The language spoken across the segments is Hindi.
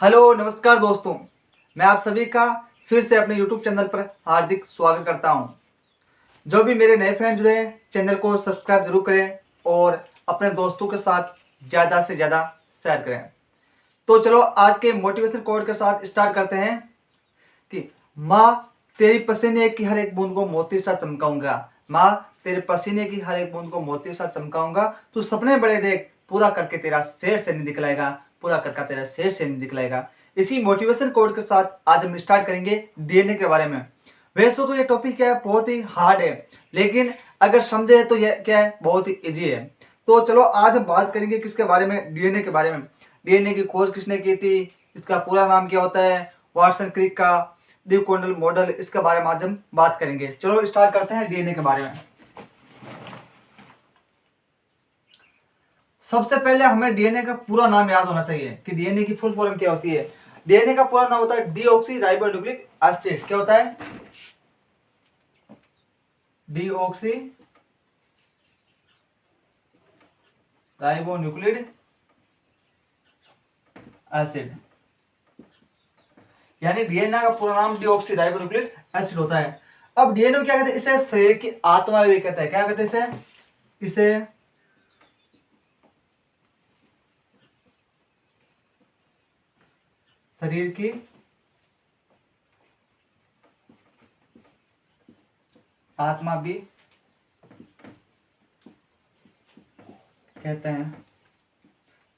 हेलो नमस्कार दोस्तों। मैं आप सभी का फिर से अपने यूट्यूब चैनल पर हार्दिक स्वागत करता हूं। जो भी मेरे नए फ्रेंड जुड़े हैं चैनल को सब्सक्राइब जरूर करें और अपने दोस्तों के साथ ज़्यादा से ज़्यादा शेयर करें। तो चलो आज के मोटिवेशन कोड के साथ स्टार्ट करते हैं कि माँ तेरी पसीने की हर एक बूंद को मोती सा चमकाऊंगा। माँ तेरे पसीने की हर एक बूंद को मोती सा चमकाऊंगा। तू सपने बड़े देख, पूरा करके तेरा शेर से नहीं दिखलाएगा, पूरा करके तेरा शेर से नहीं दिखलाएगा। इसी मोटिवेशन कोड के साथ आज हम स्टार्ट करेंगे डीएनए के बारे में। वैसे तो ये टॉपिक क्या है, बहुत ही हार्ड है, लेकिन अगर समझे तो ये क्या है, बहुत ही इजी है। तो चलो आज हम बात करेंगे किसके बारे में, डीएनए के बारे में। डीएनए की खोज किसने की थी, इसका पूरा नाम क्या होता है, वाटसन क्रिक का द्विकोणीय मॉडल, इसके बारे में आज हम बात करेंगे। चलो स्टार्ट करते हैं डीएनए के बारे में। सबसे पहले हमें डीएनए का पूरा नाम याद होना चाहिए कि डीएनए की फुल फॉर्म क्या होती है। डीएनए का पूरा नाम होता है डीऑक्सी राइबोन्यूक्लिक एसिड। क्या होता है? डीऑक्सी राइबोन्यूक्लिक एसिड, यानी डीएनए का पूरा नाम डीऑक्सी राइबोन्यूक्लिक एसिड होता है। अब डीएनए क्या कहते हैं? इसे शरीर की आत्मा भी कहते हैं। क्या कहते हैं इसे? इसे शरीर की आत्मा भी कहते हैं।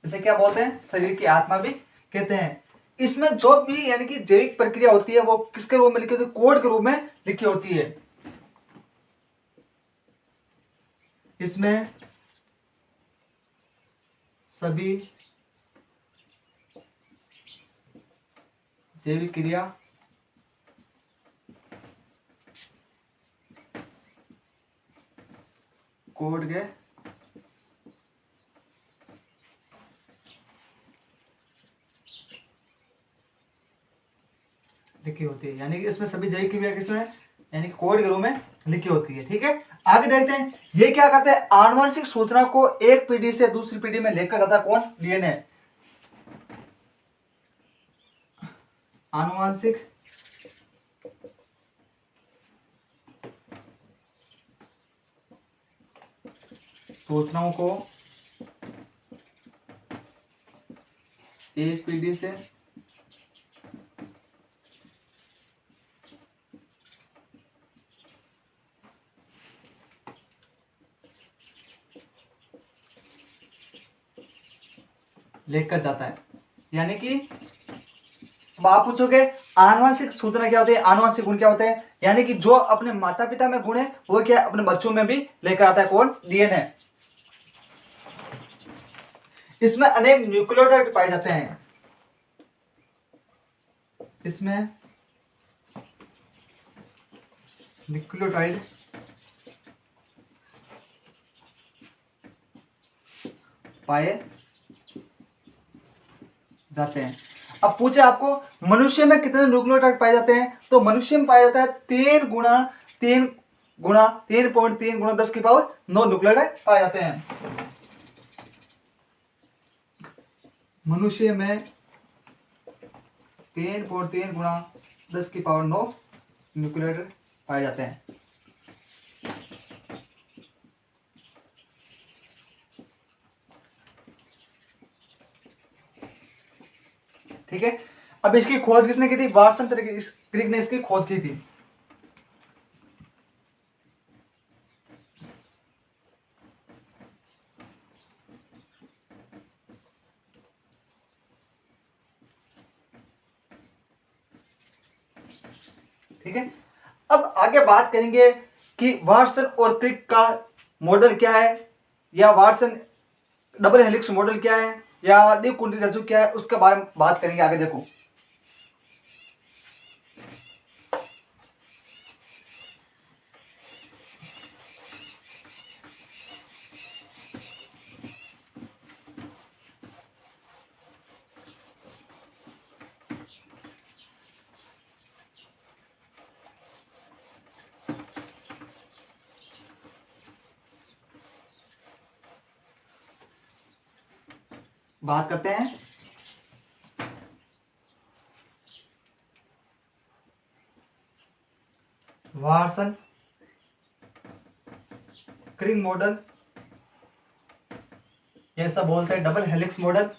इसे क्या बोलते हैं? शरीर की आत्मा भी कहते हैं। इसमें जो भी यानी कि जैविक प्रक्रिया होती है वो किसके रूप में लिखी होती है? कोड के रूप में लिखी होती है। इसमें सभी जैविक क्रिया कोड के लिखी होती है, यानी कि इसमें सभी जैविक क्रिया किसमें, यानी कि कोड के रूप में लिखी होती है। ठीक है, आगे देखते हैं ये क्या करते हैं। आनुवंशिक सूचना को एक पीढ़ी से दूसरी पीढ़ी में लेकर जाता है कौन? डीएनए। आनुवंशिक सूचनाओं को एक पीढ़ी से लेकर जाता है। यानी कि अब आप पूछोगे आनुवंशिक सूचना क्या होती है, आनुवंशिक गुण क्या होते हैं? यानी कि जो अपने माता पिता में गुण है वो क्या अपने बच्चों में भी लेकर आता है कौन? डीएनए। इसमें अनेक न्यूक्लियोटाइड पाए जाते हैं। इसमें न्यूक्लियोटाइड पाए जाते हैं। अब पूछे आपको मनुष्य में कितने न्यूक्लियोटाइड पाए जाते हैं, तो मनुष्य में पाया जाता है 3 गुणा 10 न्यूक्लियोटाइड पाए जाते हैं। मनुष्य में 3.3 गुणा 10 न्यूक्लियोटाइड पाए जाते हैं। ठीक है, अब इसकी खोज किसने की थी? वाटसन क्रिक ने इसकी खोज की थी। ठीक है, अब आगे बात करेंगे कि वाटसन और क्रिक का मॉडल क्या है, या वाटसन डबल हेलिक्स मॉडल क्या है, या द्विकुंडली रज्जु क्या है, उसके बारे में बात करेंगे आगे। देखो बात करते हैं वाटसन क्रिक मॉडल, ये सब बोलते हैं डबल हेलिक्स मॉडल।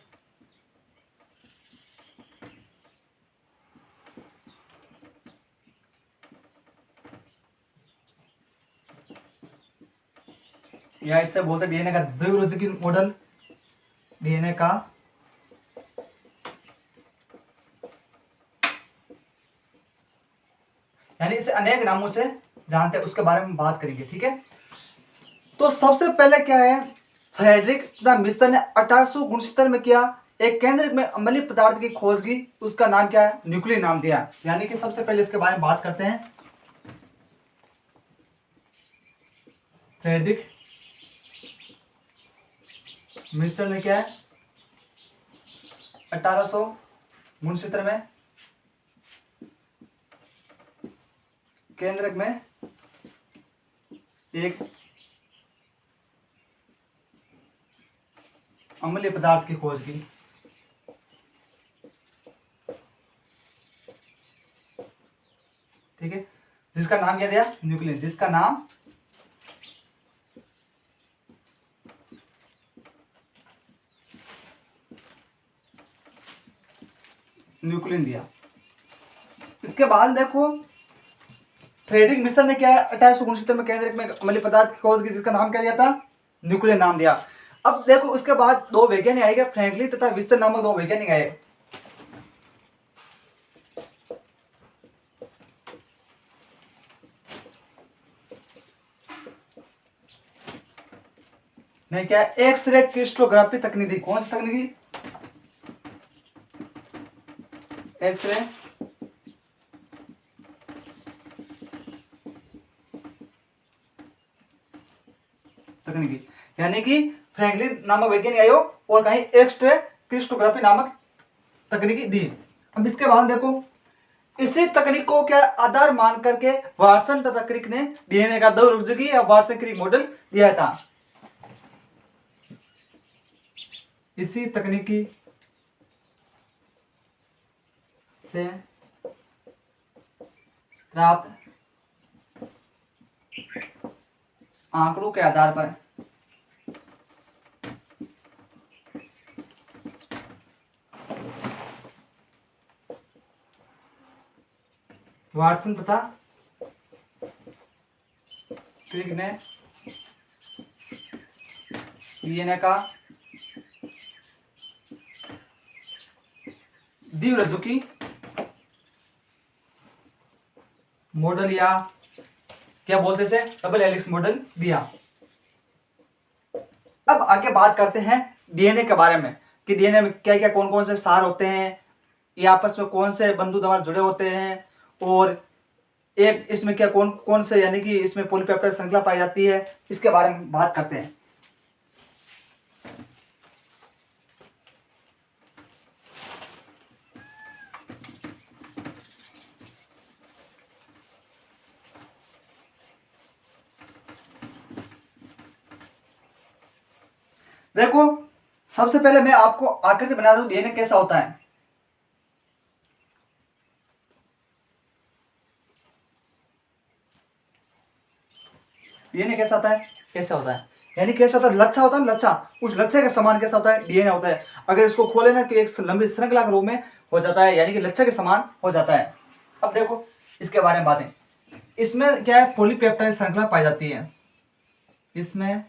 या इससे बोलते हैं डीएनए का द्विध्रुवीय मॉडल, डीएनए का यानी इसे अनेक नामों से जानते हैं, उसके बारे में बात करेंगे। ठीक है, तो सबसे पहले क्या है, फ्रेडरिक द मिशन ने 1869 में किया, एक केंद्र में अम्लीय पदार्थ की खोज की, उसका नाम क्या है, न्यूक्लियन नाम दिया। यानी कि सबसे पहले इसके बारे में बात करते हैं। फ्रेडरिक मिशन ने क्या है 1869 में केंद्रक में एक अम्लीय पदार्थ की खोज की। ठीक है, जिसका नाम क्या दिया, न्यूक्लियन, जिसका नाम न्यूक्लियन दिया। इसके बाद देखो फ्रेडरिक मिशन ने क्या है 1869 में केंद्रक में अम्लीय पदार्थ की खोज की, जिसका नाम क्या दिया था, न्यूक्लियन नाम दिया। अब देखो उसके बाद दो वैज्ञानिक आए, फ्रैंकलिन तथा विल्सन नामक दो वैज्ञानिक आए। नहीं क्या एक्सरे क्रिस्टलोग्राफी तकनीक दी। कौन सी तकनीकी, एक्सरे तकनीकी, यानी कि फ्रैंकलिन नामक वैज्ञानिक आयो और कहीं एक्सरे क्रिस्टोग्राफी नामक तकनीकी दी। अब इसके बाद देखो इसी तकनीक को क्या आधार मान करके वाटसन तथा क्रिक ने डीएनए का द्विध्रुवीय या वाटसन क्रिक मॉडल दिया था। इसी तकनीकी से प्राप्त आंकड़ों के आधार पर वाटसन तथा क्रिक ने डीएनए का द्विध्रुवीय मॉडल या क्या बोलते से डबल हेलिक्स मॉडल दिया। अब आगे बात करते हैं डीएनए के बारे में कि डीएनए में क्या क्या कौन कौन से सार होते हैं, ये आपस में कौन से बंधु द्वारा जुड़े होते हैं, और एक इसमें क्या कौन कौन से यानी कि इसमें पॉलीपेप्टाइड श्रृंखला पाई जाती है, इसके बारे में बात करते हैं। देखो सबसे पहले मैं आपको आकृति बना दूं डीएनए कैसा होता है। डीएनए कैसा होता है, कैसा होता है, यानी कैसा होता है, लच्छा होता है ना, लच्छा, उस लच्छे के समान कैसा होता है डीएनए होता है। अगर इसको खोले ना कि एक लंबी श्रृंखला के रूप में हो जाता है, यानी कि लच्छे के समान हो जाता है। अब देखो इसके बारे में बातें, इसमें क्या है पॉलीपेप्टाइड श्रृंखला पाई जाती है। इसमें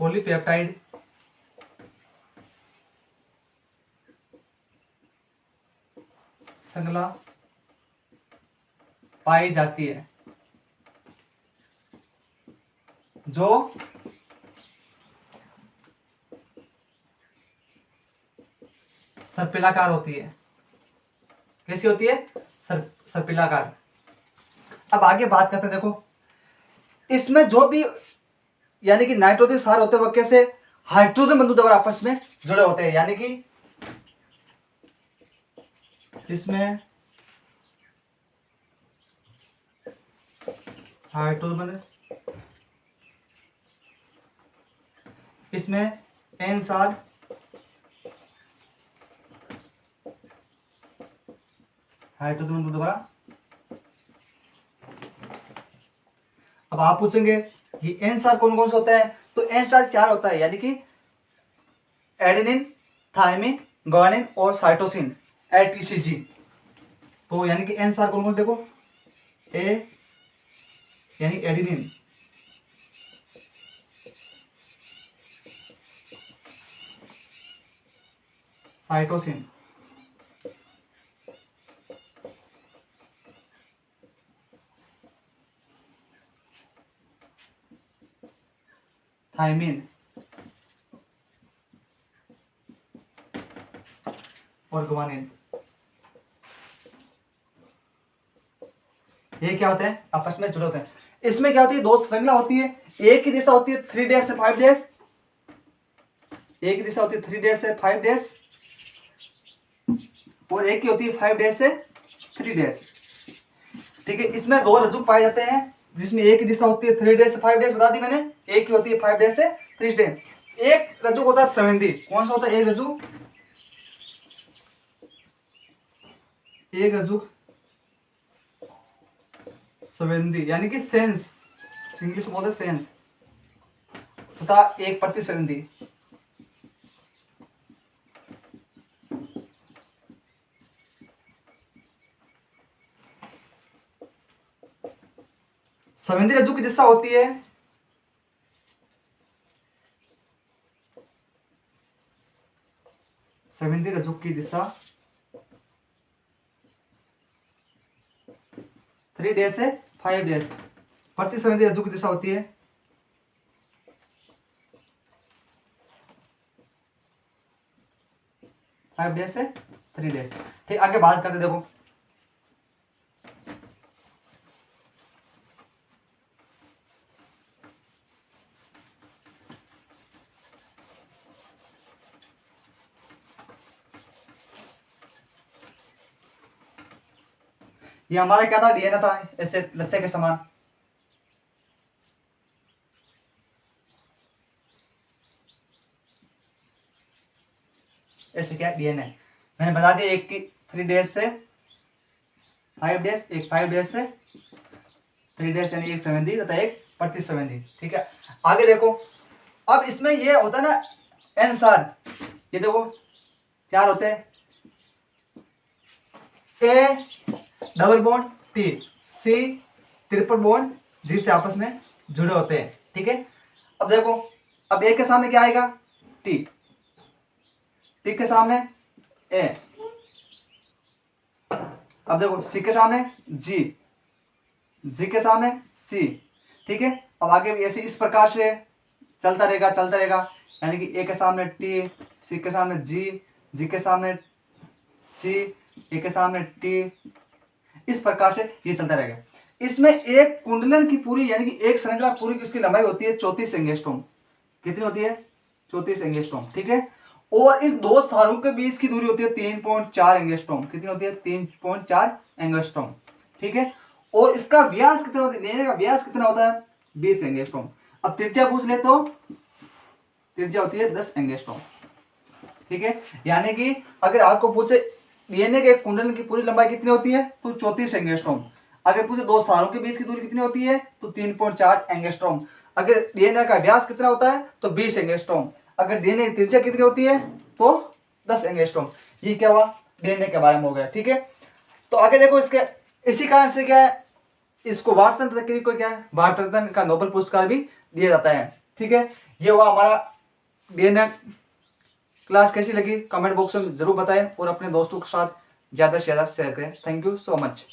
पॉलीपेप्टाइड श्रृंखला पाई जाती है जो सर्पिलाकार होती है। कैसी होती है, सर्पिलाकार। अब आगे बात करते हैं, देखो इसमें जो भी यानी कि नाइट्रोजन सार होते हैं वह कैसे हाइड्रोजन बंधु द्वारा आपस में जुड़े होते हैं, यानी कि इसमें हाइड्रोजन, इसमें एन सार हाइड्रोजन दोबारा। अब आप पूछेंगे कि एन स्टार कौन कौन सा होता है, तो एन स्टार 4 होता है, यानी कि एडेनिन, थायमिन, ग्वानिन और साइटोसिन, ATCG। तो यानी कि एन स्टार कौन कौन, देखो ए यानी एडेनिन, साइटोसिन, थायमिन और ग्वानिन। ये क्या होते हैं, आपस में जुड़े होते हैं। इसमें क्या होती है, दो श्रृंखला होती है, एक ही दिशा होती है 3 डैश से 5 डैश, एक ही दिशा होती है 3 डैश से 5 डैश, और एक ही होती है 5 डैश से 3 डैश। ठीक है, इसमें दो रज्जु पाए जाते हैं जिसमें एक ही दिशा होती है 3 डैश से 5 डैश, बता दी मैंने, एक ही होती है 5 डैश से 3 डैश। एक रज्जु होता है संवेदी, कौन सा होता है, एक रज्जु संवेदी, यानी कि सेंस, इंग्लिश में बोलते सेंस, तथा एक प्रतिसंवेदी। संवेदी रज्जु की दिशा होती है संवेदी रज्जु की दिशा 3 डैश से 5 डैश, प्रतिसंवेदी रज्जु की दिशा होती है 5 डैश से 3 डैश। ठीक, आगे बात करते, देखो ये हमारा क्या था, डीएनए था, ऐसे लच्छे के समान। ऐसे क्या डीएनए, मैंने बता दिया, एक की 3 डैश से 5 डैश, एक 5 डैश से 3 डैश, यानी एक संवेदी तथा एक प्रतिसंवेदी। ठीक है, आगे देखो, अब इसमें ये होता है ना एन स्टार, ये देखो 4 होते हैं, A double bond T, C triple bond G से आपस में जुड़े होते हैं। ठीक है, अब देखो, अब ए के सामने क्या आएगा, टी, टी के सामने ए, अब देखो सी के सामने जी, जी के सामने सी। ठीक है, अब आगे भी ऐसे इस प्रकार से चलता रहेगा, यानी कि ए के सामने टी, सी के सामने जी, जी के सामने सी, ए के सामने टी, इस प्रकार से ये चलता रहेगा। इसमें एक कुंडलन की पूरी, यानी कि एक श्रृंखला पूरी की उसकी लंबाई होती है 34 एंगस्ट्रॉम। कितनी होती है, 34 एंगस्ट्रॉम। ठीक है, और इस दो सारों के बीच की दूरी होती है 3.4 एंगस्ट्रॉम। कितनी होती है, 3.4 एंगस्ट्रॉम। ठीक है, और इसका व्यास कितना होता है, लेने का व्यास कितना होता है, 20 एंगस्ट्रॉम। अब त्रिज्या पूछ ले तो त्रिज्या होती है 10 एंगस्ट्रॉम। ठीक है, यानी कि अगर आपको पूछे डीएनए के कुंडलन की पूरी लंबाई कितनी होती है, तो 34 एंगस्ट्रॉम। अगर पूछे दो सारों के बीच की दूरी कितनी होती है, तो 3.4 एंगस्ट्रॉम। अगर डीएनए का व्यास कितना होता है, तो 20 एंगस्ट्रॉम। अगर डीएनए की त्रिज्या कितनी होती है, तो 10 एंगस्ट्रॉम। ये क्या हुआ, डीएनए के बारे में हो गया। ठीक है, तो आगे देखो, इसके इसी कारण से क्या है, इसको वाटसन तकनीक को क्या है, भारत रत्न का नोबेल पुरस्कार भी दिया जाता है। ठीक है, ये हुआ हमारा डीएनए क्लास। कैसी लगी कमेंट बॉक्स में जरूर बताएं, और अपने दोस्तों के साथ ज़्यादा से ज़्यादा शेयर करें। Thank you so much.